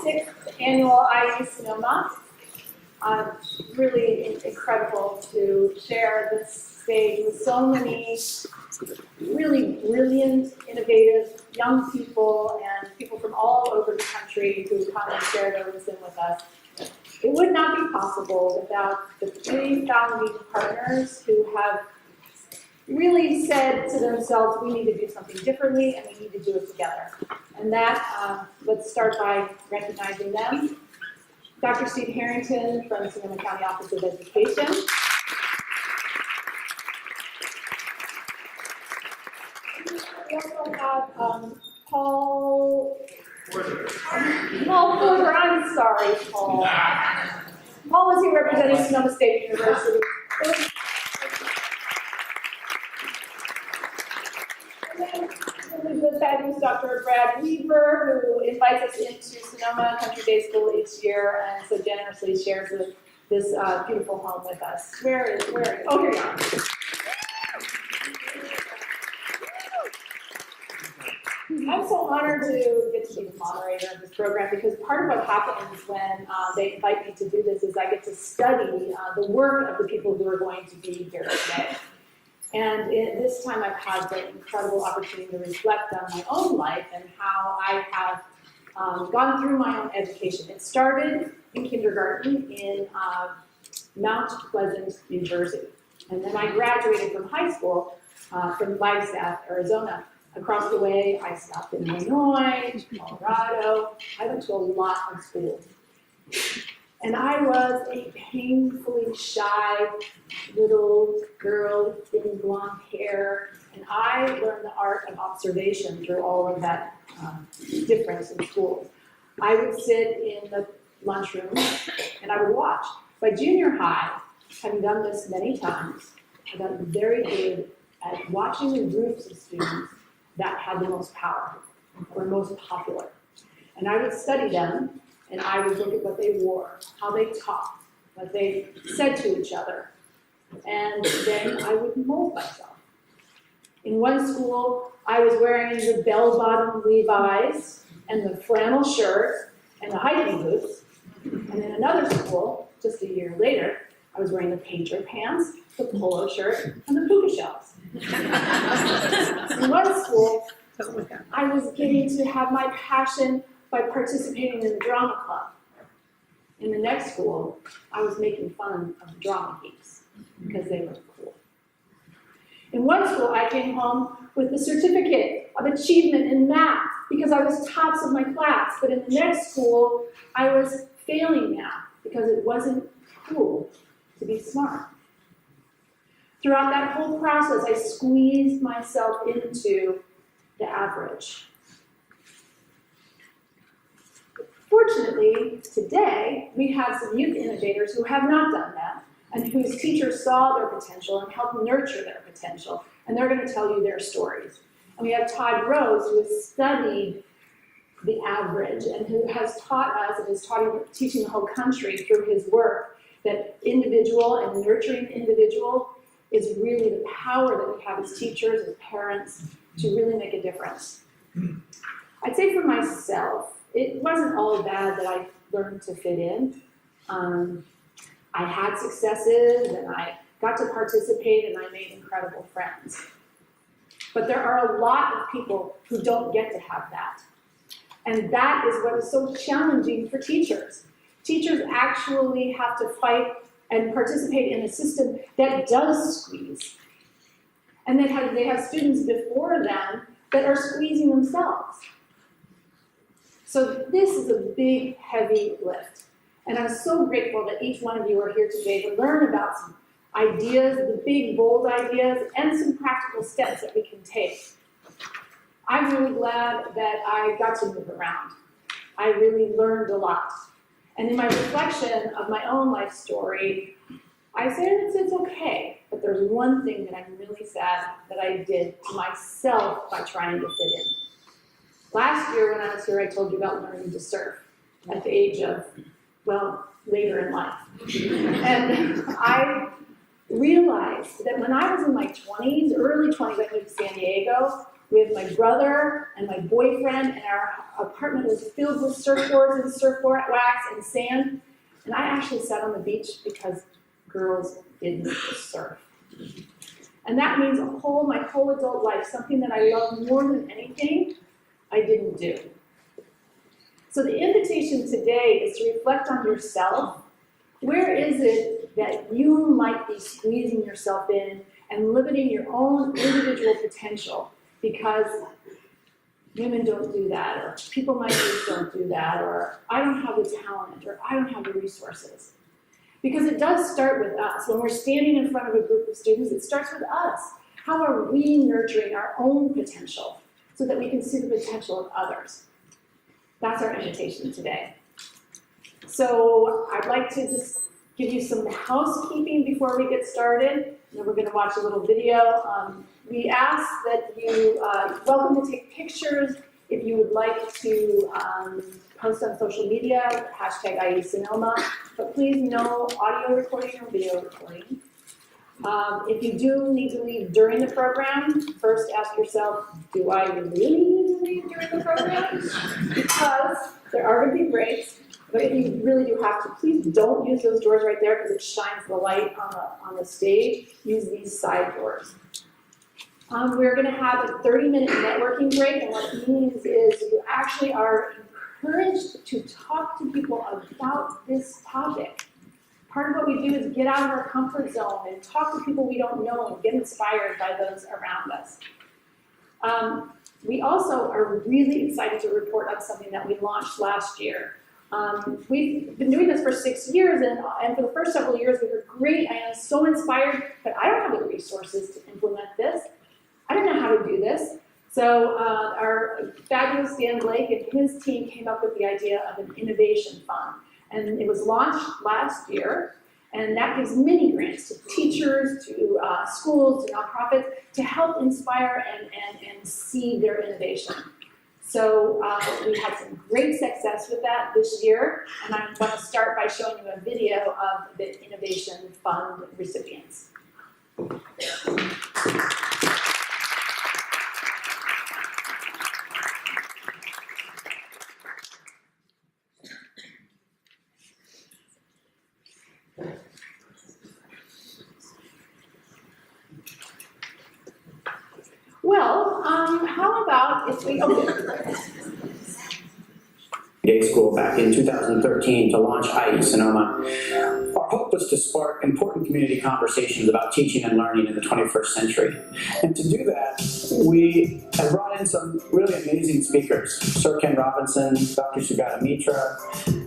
6th annual ieSonoma. Really incredible to share this stage with so many really brilliant, innovative young people and people from all over the country who come and share their wisdom with us. It would not be possible without the 3 founding partners who have really said to themselves, we need to do something differently and we need to do it together. And that, let's start by recognizing them. Dr. Steve Harrington from the Sonoma County Office of Education. We also have Paul Porter, I'm sorry, Paul. Paul is here representing Sonoma State University. The fabulous Dr. Brad Weaver, who invites us into Sonoma Country Day School each year and so generously shares this beautiful home with us. Where oh, here you are. I'm so honored to get to be the moderator of this program because part of what happens when they invite me to do this is I get to study the work of the people who are going to be here today. And this time I've had the incredible opportunity to reflect on my own life and how I have gone through my own education. It started in kindergarten in Mount Pleasant, New Jersey. And then I graduated from high school from Flagstaff, Arizona. Across the way, I stopped in Illinois, Colorado. I went to a lot of schools. And I was a painfully shy little girl with thin blonde hair, and I learned the art of observation through all of that difference in schools. I would sit in the lunchroom and I would watch. By junior high, having done this many times, I got very good at watching the groups of students that had the most power, or most popular. And I would study them, and I would look at what they wore, how they talked, what they said to each other, and then I would mold myself. In one school, I was wearing the bell-bottom Levi's and the flannel shirt and the hiking boots, and in another school, just a year later, I was wearing the painter pants, the polo shirt, and the puka shells. In one school, I was getting to have my passion by participating in the drama club. In the next school, I was making fun of the drama geeks because they were cool. In one school, I came home with the certificate of achievement in math because I was tops of my class. But in the next school, I was failing math because it wasn't cool to be smart. Throughout that whole process, I squeezed myself into the average. Fortunately, today, we have some youth innovators who have not done that and whose teachers saw their potential and helped nurture their potential, and they're going to tell you their stories. And we have Todd Rose, who has studied the average and who has taught us and is teaching the whole country through his work that individual and nurturing the individual is really the power that we have as teachers, as parents, to really make a difference. I'd say for myself, it wasn't all bad that I learned to fit in. I had successes and I got to participate and I made incredible friends. But there are a lot of people who don't get to have that. And that is what is so challenging for teachers. Teachers actually have to fight and participate in a system that does squeeze. And then they have students before them that are squeezing themselves. So this is a big, heavy lift. And I'm so grateful that each one of you are here today to learn about some ideas, the big, bold ideas, and some practical steps that we can take. I'm really glad that I got to move around. I really learned a lot. And in my reflection of my own life story, I said it's okay, but there's one thing that I'm really sad that I did to myself by trying to fit in. Last year when I was here, I told you about learning to surf at the age of, well, later in life. And I realized that when I was in my 20s, early 20s, I moved to San Diego, with my brother and my boyfriend, and our apartment was filled with surfboards and surfboard wax and sand. And I actually sat on the beach because girls didn't surf. And that means my whole adult life, something that I love more than anything, I didn't do. So the invitation today is to reflect on yourself. Where is it that you might be squeezing yourself in and limiting your own individual potential because women don't do that, or people my age don't do that, or I don't have the talent, or I don't have the resources? Because it does start with us. When we're standing in front of a group of students, it starts with us. How are we nurturing our own potential so that we can see the potential of others? That's our invitation today. So I'd like to just give you some housekeeping before we get started. And then we're going to watch a little video. We ask that you, welcome to take pictures. If you would like to post on social media, hashtag ieSonoma, but please no audio recording or video recording. If you do need to leave during the program, first ask yourself, do I really need to leave during the program? Because there are going to be breaks, but if you really do have to, please don't use those doors right there because it shines the light on the stage. Use these side doors. We're going to have a 30-minute networking break, and what it means is you actually are encouraged to talk to people about this topic. Part of what we do is get out of our comfort zone and talk to people we don't know and get inspired by those around us. We also are really excited to report on something that we launched last year. We've been doing this for 6 years, and for the first several years we were great. I am so inspired, but I don't have the resources to implement this. I don't know how to do this. So our fabulous Dan Blake and his team came up with the idea of an innovation fund. And it was launched last year, and that gives mini grants to teachers, to schools, to nonprofits, to help inspire and seed their innovation. So we had some great success with that this year, and I want to start by showing you a video of the Innovation Fund recipients. Well, how about if we Day school back in 2013 to launch ieSonoma. Our hope was to spark important community conversations about teaching and learning in the 21st century. And to do that, we have brought in some really amazing speakers, Sir Ken Robinson, Dr. Sugata Mitra,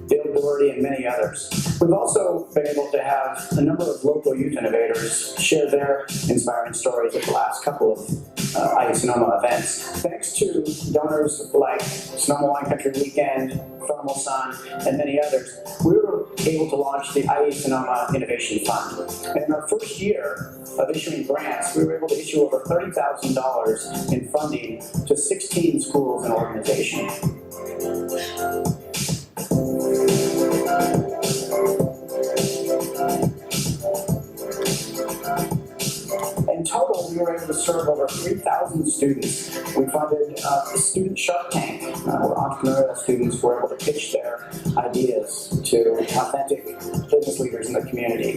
Dale Doherty, and many others. We've also been able to have a number of local youth innovators share their inspiring stories at the last couple of ieSonoma events. Thanks to donors like Sonoma Wine Country Weekend, Thermal Sun, and many others, we were able to launch the ieSonoma Innovation Fund. And in our first year of issuing grants, we were able to issue over $30,000 in funding to 16 schools and organizations. In total, we were able to serve over 3,000 students. We funded a student Shark Tank, where entrepreneurial students were able to pitch their ideas to authentic business leaders in the community.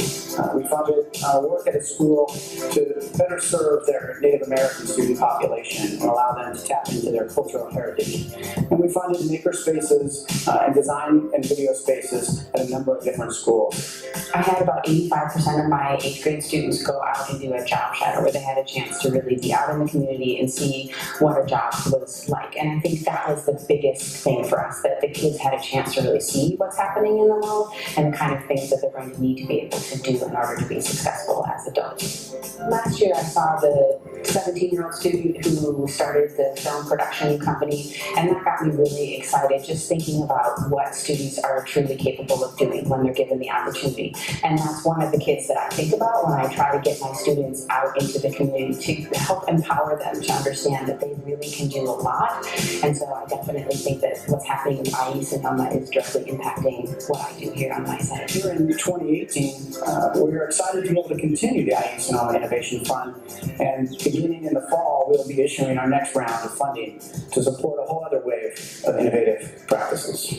We funded work at a school to better serve their Native American student population and allow them to tap into their cultural heritage. And we funded maker spaces and design and video spaces at a number of different schools. I had about 85% of my 8th grade students go out and do a job shadow where they had a chance to really be out in the community and see what a job was like. And I think that was the biggest thing for us, that the kids had a chance to really see what's happening in the world and the kind of things that they're going to need to be able to do in order to be successful as adults. Last year I saw the 17-year-old student who started the film production company, and that got me really excited just thinking about what students are truly capable of doing when they're given the opportunity. And that's one of the kids that I think about when I try to get my students out into the community to help empower them to understand that they really can do a lot. And so I definitely think that what's happening in ieSonoma is directly impacting what I do here on my side. Here in 2018, we were excited to be able to continue the ieSonoma Innovation Fund and beginning in the fall, we'll be issuing our next round of funding to support a whole other wave of innovative practices.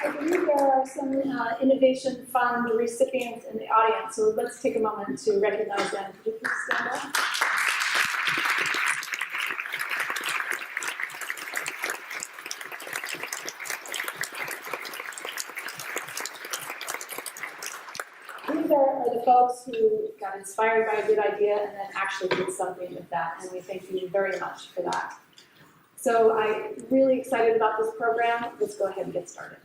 I believe there are some Innovation Fund recipients in the audience, so let's take a moment to recognize them. Could you please stand up? These are the folks who got inspired by a good idea and then actually did something with that, and we thank you very much for that. So I'm really excited about this program. Let's go ahead and get started.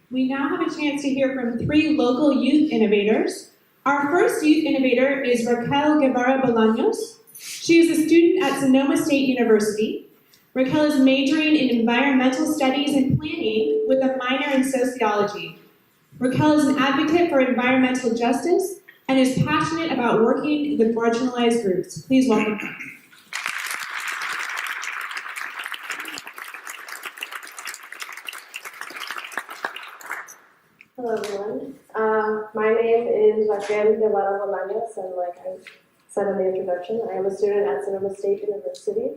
We now have a chance to hear from 3 local youth innovators. Our first youth innovator is Raquel Guevara Bolaños. She is a student at Sonoma State University. Raquel is majoring in environmental studies and planning with a minor in sociology. Raquel is an advocate for environmental justice and is passionate about working with marginalized groups. Please welcome her. Hello everyone. My name is Raquel Guevara Bolaños, and like I said in the introduction, I am a student at Sonoma State University.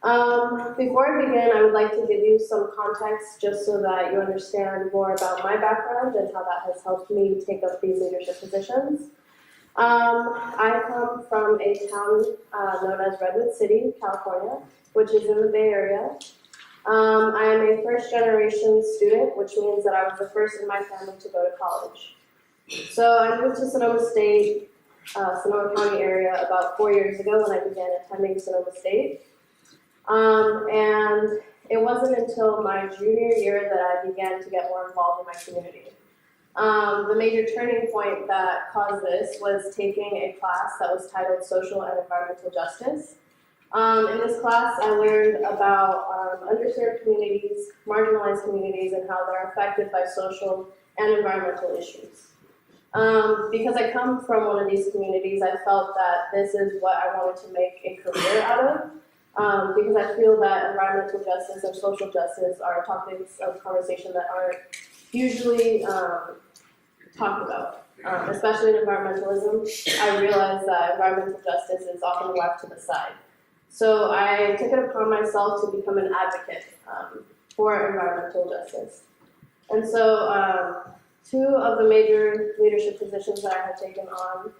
Before I begin, I would like to give you some context just so that you understand more about my background and how that has helped me take up these leadership positions. I come from a town known as Redwood City, California, which is in the Bay Area. I am a first-generation student, which means that I was the first in my family to go to college. So I moved to Sonoma State, Sonoma County area about 4 years ago when I began attending Sonoma State. And it wasn't until my junior year that I began to get more involved in my community. The major turning point that caused this was taking a class that was titled Social and Environmental Justice. In this class, I learned about underserved communities, marginalized communities, and how they're affected by social and environmental issues. Because I come from one of these communities, I felt that this is what I wanted to make a career out of, because I feel that environmental justice and social justice are topics of conversation that aren't usually talked about. Especially in environmentalism, I realized that environmental justice is often left to the side. So I took it upon myself to become an advocate for environmental justice. And so 2 of the major leadership positions that I have taken on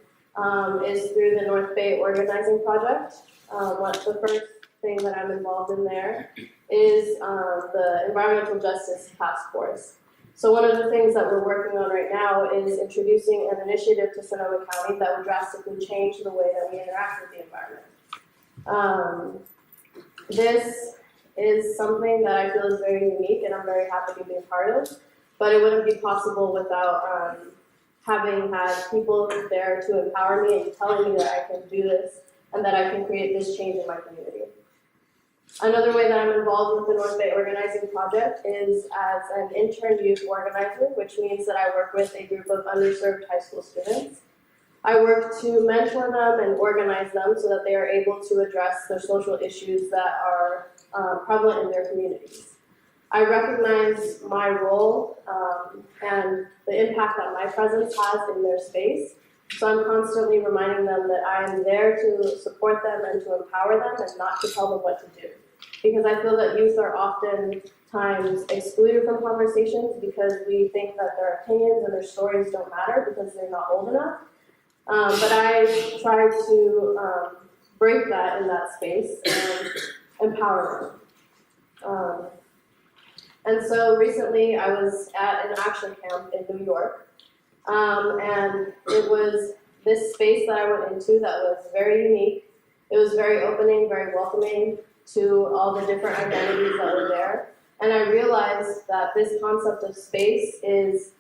is through the North Bay Organizing Project. The first thing that I'm involved in there is the Environmental Justice Task Force. So one of the things that we're working on right now is introducing an initiative to Sonoma County that would drastically change the way that we interact with the environment. This is something that I feel is very unique and I'm very happy to be a part of, but it wouldn't be possible without having had people there to empower me and telling me that I can do this and that I can create this change in my community. Another way that I'm involved with the North Bay Organizing Project is as an intern youth organizer, which means that I work with a group of underserved high school students. I work to mentor them and organize them so that they are able to address the social issues that are prevalent in their communities. I recognize my role and the impact that my presence has in their space, so I'm constantly reminding them that I am there to support them and to empower them and not to tell them what to do. Because I feel that youth are oftentimes excluded from conversations because we think that their opinions and their stories don't matter because they're not old enough. But I try to break that in that space and empower them. And so recently I was at an action camp in New York, and it was this space that I went into that was very unique. It was very opening, very welcoming to all the different identities that were there. And I realized that this concept of space is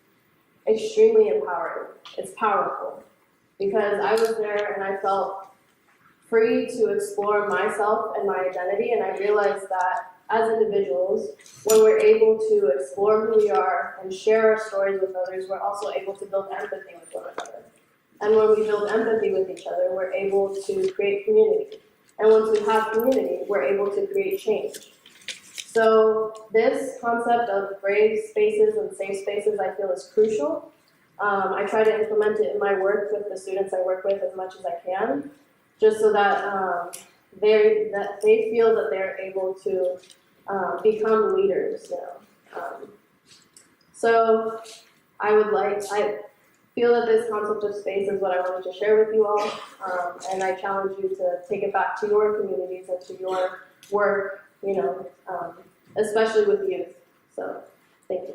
extremely empowering. It's powerful. Because I was there and I felt free to explore myself and my identity, and I realized that as individuals, when we're able to explore who we are and share our stories with others, we're also able to build empathy with one another. And when we build empathy with each other, we're able to create community. And once we have community, we're able to create change. So this concept of brave spaces and safe spaces I feel is crucial. I try to implement it in my work with the students I work with as much as I can, just so that they feel that they're able to become leaders. So I feel that this concept of space is what I wanted to share with you all, and I challenge you to take it back to your communities and to your work, especially with youth. So, thank you.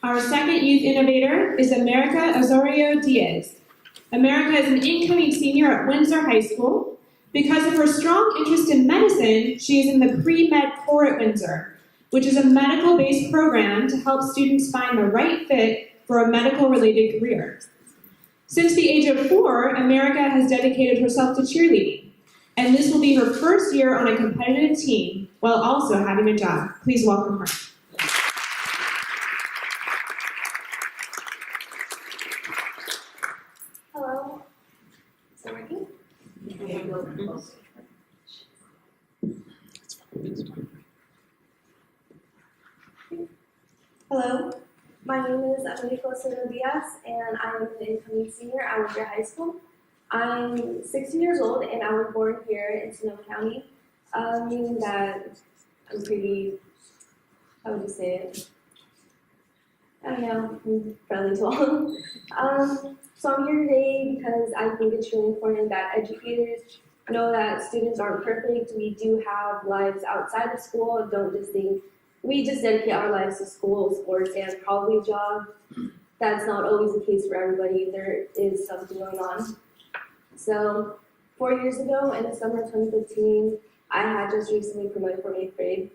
Our second youth innovator is America Osorio Diaz. America is an incoming senior at Windsor High School. Because of her strong interest in medicine, she is in the pre-med core at Windsor, which is a medical-based program to help students find the right fit for a medical-related career. Since the age of 4, America has dedicated herself to cheerleading, and this will be her first year on a competitive team while also having a job. Please welcome her. Hello. Is it working? Hello. My name is America Osorio Diaz, and I am an incoming senior at Windsor High School. I'm 16 years old, and I was born here in Sonoma County, meaning that I'm pretty, how would you say it? I don't know, I'm fairly tall. So I'm here today because I think it's really important that educators know that students aren't perfect. We do have lives outside of school. Don't just think we just dedicate our lives to school, sports, and probably a job. That's not always the case for everybody. There is something going on. So 4 years ago, in the summer of 2015, I had just recently promoted from 8th grade.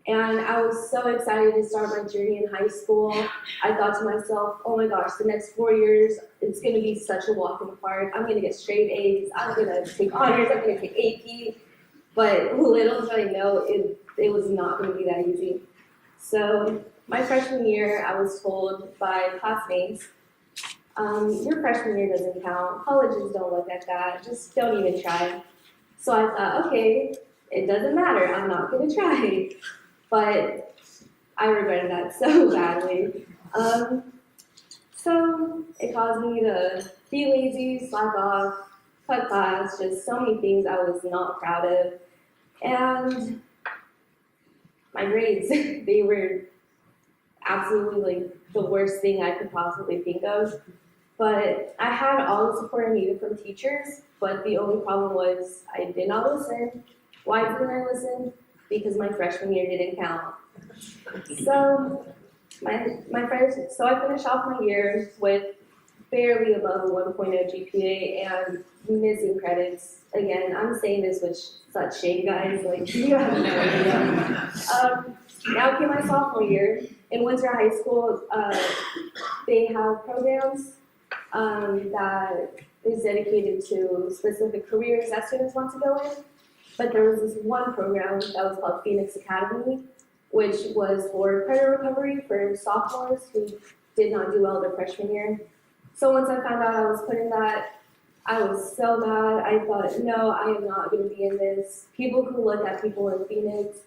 And I was so excited to start my journey in high school. I thought to myself, oh my gosh, the next 4 years, it's gonna be such a walk in the park. I'm gonna get straight A's, I'm gonna take honors, I'm gonna take AP. But little did I know, it was not gonna be that easy. So my freshman year, I was told by classmates, your freshman year doesn't count, colleges don't look at that, just don't even try. So I thought, okay, it doesn't matter, I'm not gonna try. But I regretted that so badly. So it caused me to be lazy, slack off, cut class, just so many things I was not proud of. And my grades, they were absolutely like the worst thing I could possibly think of. But I had all the support I needed from teachers, but the only problem was I did not listen. Why didn't I listen? Because my freshman year didn't count. So I finished off my year with barely above a 1.0 GPA and missing credits. Again, I'm saying this with such shame, guys, like you have no idea. Now came my sophomore year. In Windsor High School, they have programs that is dedicated to specific careers that students want to go in. But there was this one program that was called Phoenix Academy, which was for credit recovery for sophomores who did not do well their freshman year. So once I found out I was put in that, I was so mad. I thought, no, I am not going to be in this. People who look at people in Phoenix,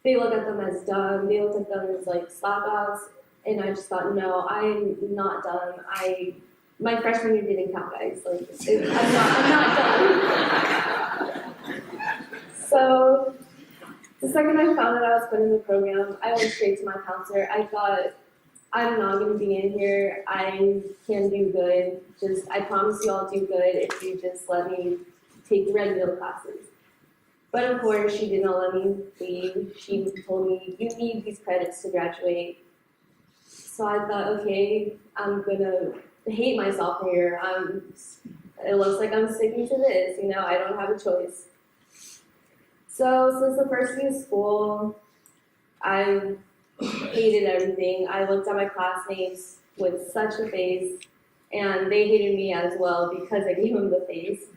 they look at them as dumb. They look at them as like slack-offs. And I just thought, no, I'm not done. My freshman year didn't count, guys. Like, I'm not done. So the second I found out I was put in the program, I went straight to my counselor. I thought, I'm not going to be in here. I can do good. I promise you I'll do good if you just let me take regular classes. But of course, she did not let me leave. She told me, you need these credits to graduate. So I thought, okay, I'm going to hate my sophomore year. It looks like I'm sticking to this. I don't have a choice. So since the first day of school, I hated everything. I looked at my classmates with such a face, and they hated me as well because I gave them the face.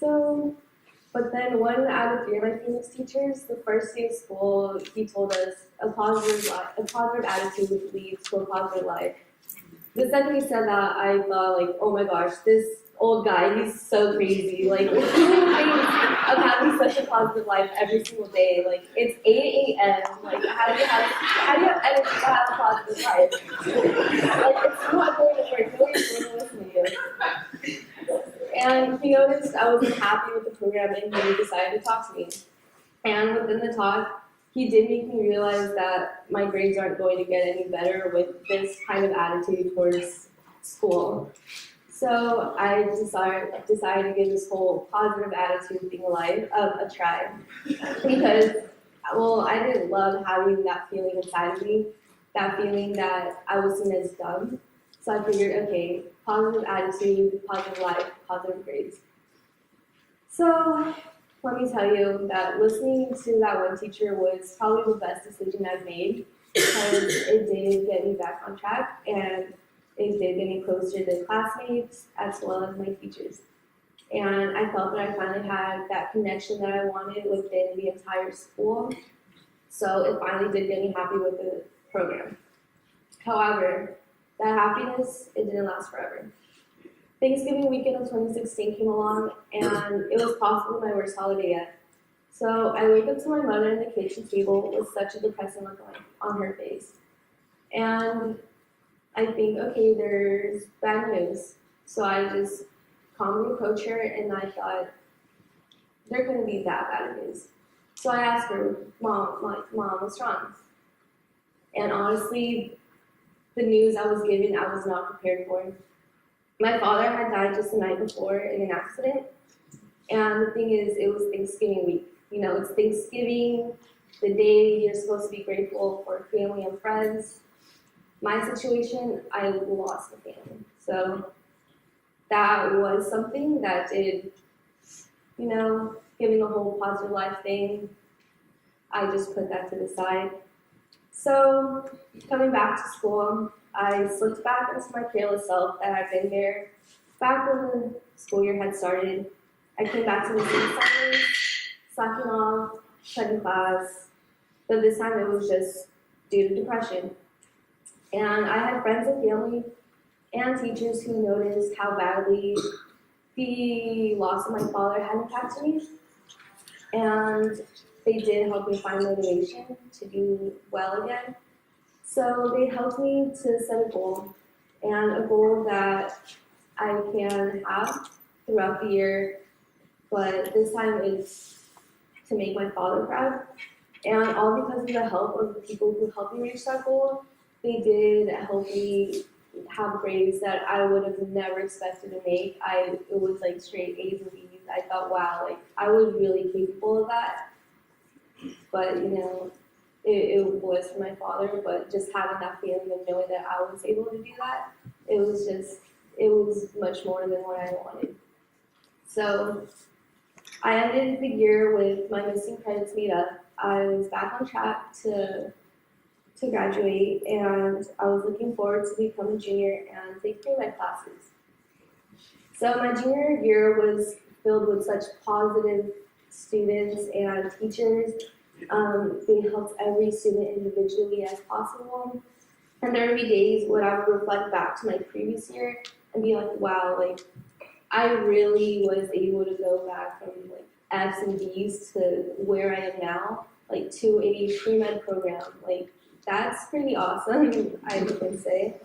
So, but then one out of three of my Phoenix teachers, the first day of school, he told us a positive attitude leads to a positive life. The second he said that, I thought like, oh my gosh, this old guy, he's so crazy. Like, he thinks of having such a positive life every single day. Like, it's 8 a.m. Like, how do you have energy to have a positive life? Like, it's not going to work. Nobody's going to listen to you. And he noticed I wasn't happy with the program, and he decided to talk to me. And within the talk, he did make me realize that my grades aren't going to get any better with this kind of attitude towards school. So I decided to give this whole positive attitude thing a try. Because, well, I didn't love having that feeling inside of me, that feeling that I was seen as dumb. So I figured, okay, positive attitude, positive life, positive grades. So let me tell you that listening to that one teacher was probably the best decision I've made, because it did get me back on track, and it did get me closer to classmates as well as my teachers. And I felt that I finally had that connection that I wanted within the entire school. So it finally did get me happy with the program. However, that happiness, it didn't last forever. Thanksgiving weekend of 2016 came along, and it was possibly my worst holiday yet. So I wake up to my mother in the kitchen table with such a depressing look on her face. And I think, okay, there's bad news. So I just calmly approach her, and I thought, there couldn't be that bad news. So I asked her, Mom, what's wrong? And honestly, the news I was given, I was not prepared for. My father had died just the night before in an accident. And the thing is, it was Thanksgiving week. You know, it's Thanksgiving, the day you're supposed to be grateful for family and friends. My situation, I lost a family. So that was something that did, you know, giving the whole positive life thing, I just put that to the side. So coming back to school, I slipped back into my careless self that I've been there back when the school year had started. I came back to the same assignments, slacking off, cutting class, but this time it was just due to depression. And I had friends and family and teachers who noticed how badly the loss of my father had impacted me. And they did help me find motivation to do well again. So they helped me to set a goal, and a goal that I can have throughout the year, but this time it's to make my father proud. And all because of the help of the people who helped me reach that goal. They did help me have grades that I would have never expected to make. It was like straight A's and B's. I thought, wow, like I was really capable of that. But you know, it was for my father, but just having that feeling of knowing that I was able to do that, it was much more than what I wanted. So I ended the year with my missing credits made up. I was back on track to graduate, and I was looking forward to become a junior and take through my classes. So my junior year was filled with such positive students and teachers. They helped every student individually as possible. And there would be days when I would reflect back to my previous year and be like, wow, like I really was able to go back from like F's and B's to where I am now, like to a pre-med program. Like that's pretty awesome, I would say.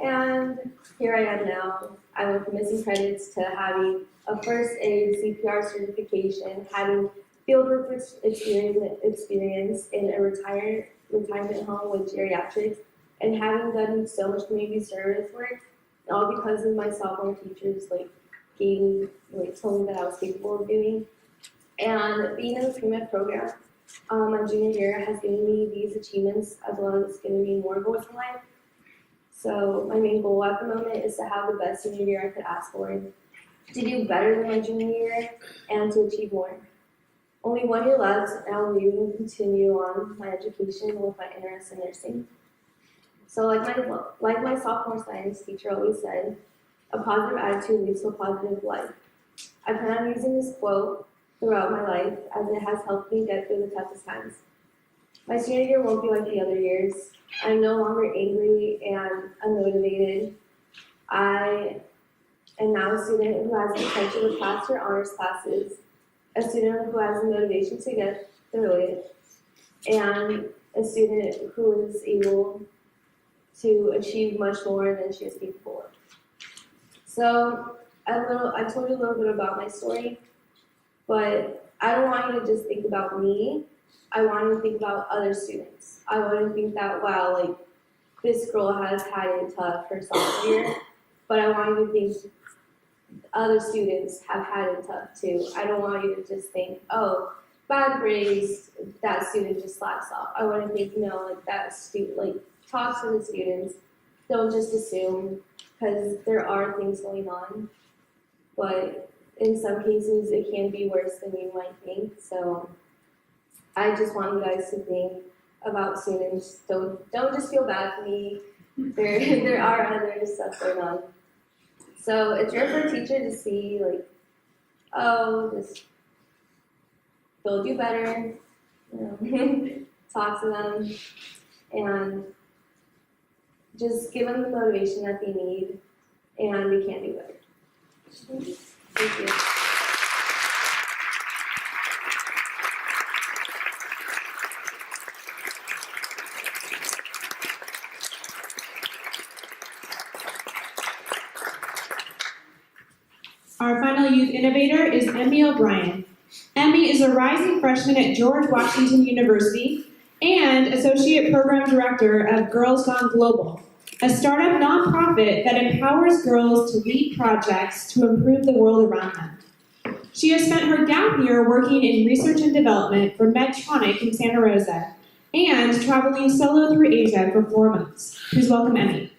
And here I am now. I went from missing credits to having a first aid CPR certification, having fieldwork experience in a retirement home with geriatrics, and having done so much community service work, all because of my sophomore teachers told me that I was capable of doing. And being in the pre-med program, my junior year has given me these achievements as well as given me more goals in life. So my main goal at the moment is to have the best senior year I could ask for, to do better than my junior year, and to achieve more. Only 1 year left, and I'll be able to continue on my education with my interest in nursing. So like my sophomore science teacher always said, A positive attitude leads to a positive life. I plan on using this quote throughout my life as it has helped me get through the toughest times. My senior year won't be like the other years. I'm no longer angry and unmotivated. I am now a student who has the potential to pass her honors classes, a student who has the motivation to get through it, and a student who is able to achieve much more than she is capable of. So I told you a little bit about my story, but I don't want you to just think about me. I want you to think about other students. I want you to think that, wow, like, this girl has had it tough her sophomore year, but I want you to think other students have had it tough too. I don't want you to just think, oh, bad grades, that student just slacks off. I want to think, no, like, that student, like, talk to the students. Don't just assume, because there are things going on, but in some cases it can be worse than you might think. So I just want you guys to think about students. Don't just feel bad for me. There are other stuff going on. So it's rare for a teacher to see, like, oh, just they'll do better, you know, talk to them, and just give them the motivation that they need, and we can do better. Thank you. Our final youth innovator is Emmy O'Brien. Emmy is a rising freshman at George Washington University and Associate Program Director of Girls Gone Global, a startup nonprofit that empowers girls to lead projects to improve the world around them. She has spent her gap year working in research and development for Medtronic in Santa Rosa and traveling solo through Asia for 4 months. Please welcome Emmy.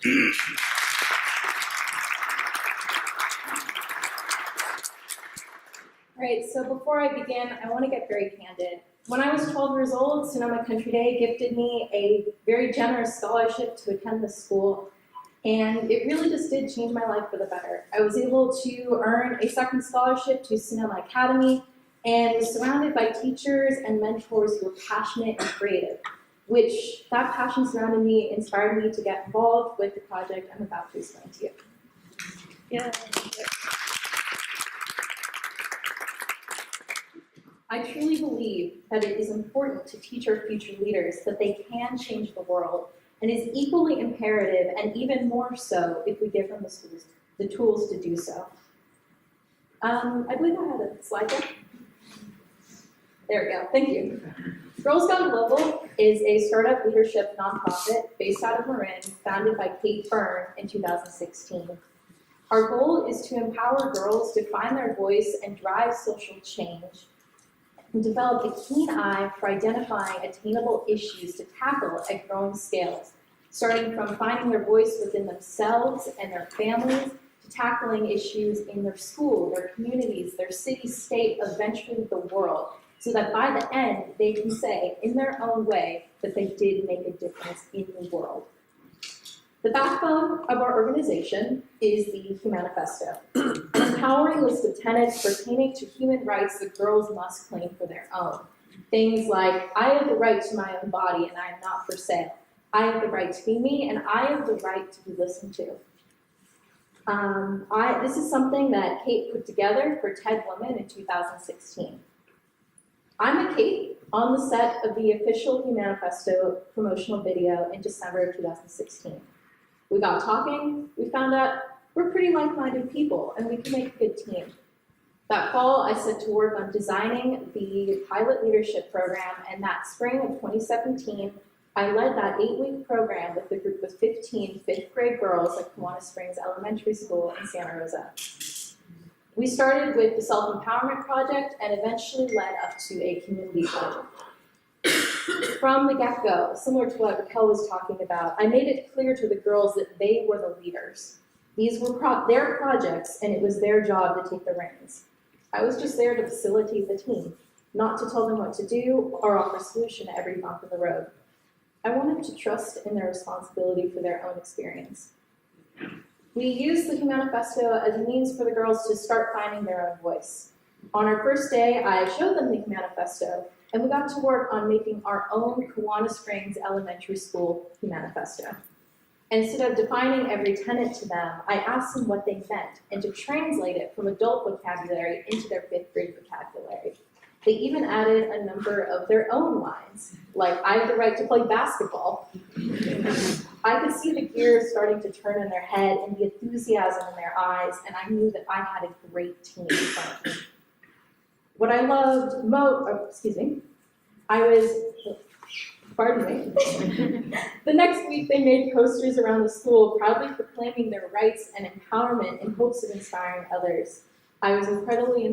All right, so before I begin, I want to get very candid. When I was 12 years old, Sonoma Country Day gifted me a very generous scholarship to attend the school, and it really just did change my life for the better. I was able to earn a second scholarship to Sonoma Academy and was surrounded by teachers and mentors who were passionate and creative, which that passion surrounded me, inspired me to get involved with the project I'm about to explain to you. Yeah. I truly believe that it is important to teach our future leaders that they can change the world, and is equally imperative, and even more so, if we give them the tools to do so. I believe I had a slide deck. There we go, thank you. Girls Gone Global is a startup leadership nonprofit based out of Marin, founded by Kate Byrne in 2016. Our goal is to empower girls to find their voice and drive social change, and develop a keen eye for identifying attainable issues to tackle at growing scales, starting from finding their voice within themselves and their families, to tackling issues in their school, their communities, their city, state, eventually the world, so that by the end, they can say, in their own way, that they did make a difference in the world. The backbone of our organization is the Humanifesto, an empowering list of tenets pertaining to human rights that girls must claim for their own. Things like, I have the right to my own body and I am not for sale. I have the right to be me and I have the right to be listened to. This is something that Kate put together for TED Women in 2016. I met Kate on the set of the official Humanifesto promotional video in December of 2016. We got talking, we found out we're pretty like-minded people and we can make a good team. That fall, I set to work on designing the pilot leadership program, and that spring of 2017, I led that 8-week program with a group of 15 fifth grade girls at Kiwanis Springs Elementary School in Santa Rosa. We started with the Self-Empowerment Project and eventually led up to a community project. From the get-go, similar to what Raquel was talking about, I made it clear to the girls that they were the leaders. These were their projects, and it was their job to take the reins. I was just there to facilitate the team, not to tell them what to do or offer a solution at every bump in the road. I wanted to trust in their responsibility for their own experience. We used the Humanifesto as a means for the girls to start finding their own voice. On our first day, I showed them the Humanifesto, and we got to work on making our own Kiwanis Springs Elementary School Humanifesto. Instead of defining every tenet to them, I asked them what they meant and to translate it from adult vocabulary into their 5th grade vocabulary. They even added a number of their own lines, like, I have the right to play basketball. I could see the gears starting to turn in their head and the enthusiasm in their eyes, and I knew that I had a great team in front of me. What I loved the next week they made posters around the school proudly proclaiming their rights and empowerment in hopes of inspiring others. I was incredibly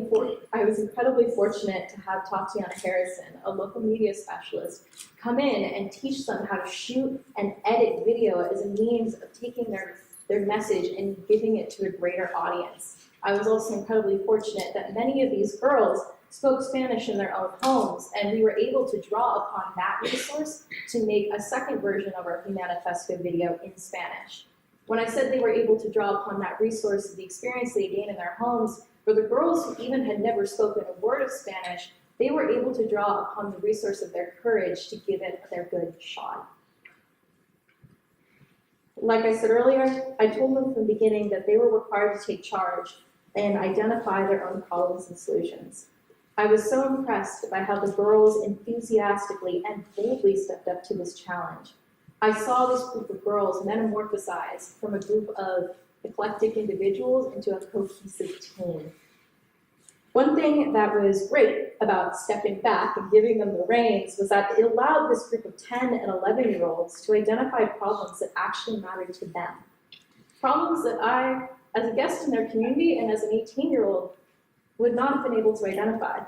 fortunate to have Tatiana Harrison, a local media specialist, come in and teach them how to shoot and edit video as a means of taking their message and giving it to a greater audience. I was also incredibly fortunate that many of these girls spoke Spanish in their own homes, and we were able to draw upon that resource to make a second version of our Humanifesto video in Spanish. When I said they were able to draw upon that resource of the experience they gained in their homes, for the girls who even had never spoken a word of Spanish, they were able to draw upon the resource of their courage to give it their good shot. Like I said earlier, I told them from the beginning that they were required to take charge and identify their own problems and solutions. I was so impressed by how the girls enthusiastically and boldly stepped up to this challenge. I saw this group of girls metamorphosize from a group of eclectic individuals into a cohesive team. One thing that was great about stepping back and giving them the reins was that it allowed this group of 10 and 11-year-olds to identify problems that actually mattered to them. Problems that I, as a guest in their community and as an 18-year-old, would not have been able to identify.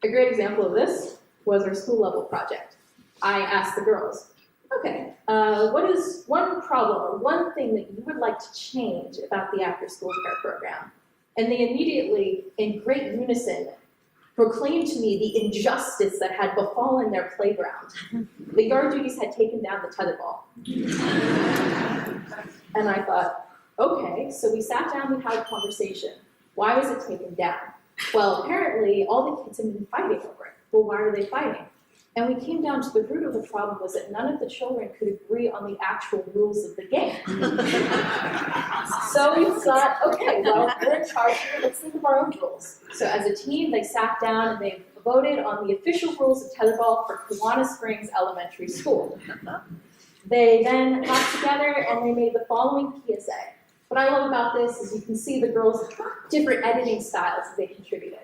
A great example of this was our school level project. I asked the girls, okay, what is one problem or one thing that you would like to change about the after school care program? And they immediately, in great unison, proclaimed to me the injustice that had befallen their playground. The yard duties had taken down the tetherball. And I thought, okay, so we sat down and had a conversation. Why was it taken down? Well, apparently all the kids had been fighting over it. Well, why are they fighting? And we came down to the root of the problem was that none of the children could agree on the actual rules of the game. So we thought, okay, well, we're in charge here, let's think of our own rules. So as a team, they sat down and they voted on the official rules of tetherball for Kiwanis Springs Elementary School. They then got together and they made the following PSA. What I love about this is you can see the girls' different editing styles that they contributed.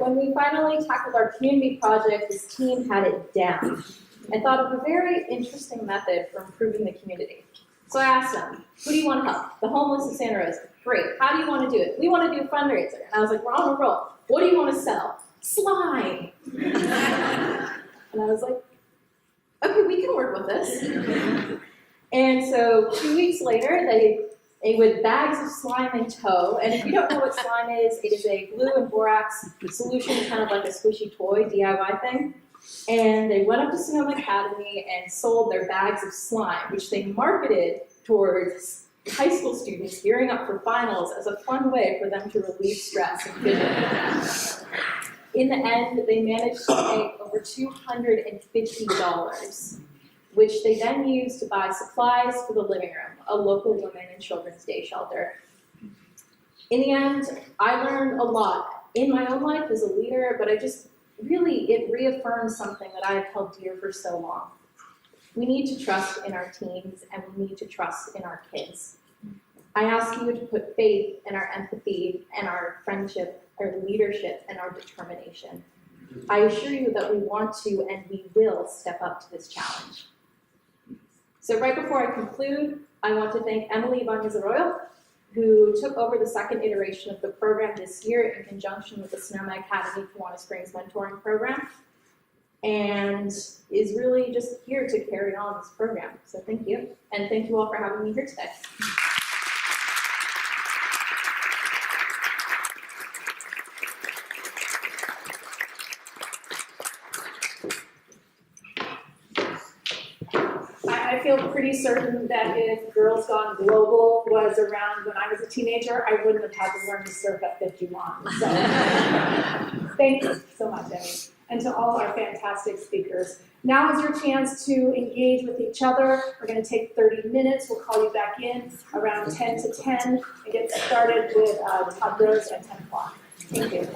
when we finally tackled our community project, this team had it down and thought of a very interesting method for improving the community. So I asked them, who do you want to help? The homeless in Santa Rosa. Great. How do you want to do it? We want to do a fundraiser. And I was like, we're on a roll. What do you want to sell? Slime. And I was like, okay, we can work with this. And so 2 weeks later, they with bags of slime in tow. And if you don't know what slime is, it is a glue and borax solution, kind of like a squishy toy DIY thing. And they went up to Sonoma Academy and sold their bags of slime, which they marketed towards high school students gearing up for finals as a fun way for them to relieve stress and fidget. In the end, they managed to make over $250, which they then used to buy supplies for the living room, a local women and children's day shelter. In the end, I learned a lot in my own life as a leader, but it reaffirmed something that I have held dear for so long. We need to trust in our teams, and we need to trust in our kids. I ask you to put faith in our empathy and our friendship, our leadership, and our determination. I assure you that we want to and we will step up to this challenge. So right before I conclude, I want to thank Emily Ibanez Arroyo, who took over the second iteration of the program this year in conjunction with the Sonoma Academy Kiwanis Springs Mentoring Program, and is really just here to carry on this program. So thank you, and thank you all for having me here today. I feel pretty certain that if Girls Gone Global was around when I was a teenager, I wouldn't have had to learn to surf at 51. So thank you so much, Emmy, and to all our fantastic speakers. Now is your chance to engage with each other. We're going to take 30 minutes. We'll call you back in around 10 to 10 and get started with toddlers at 10 o'clock. Thank you.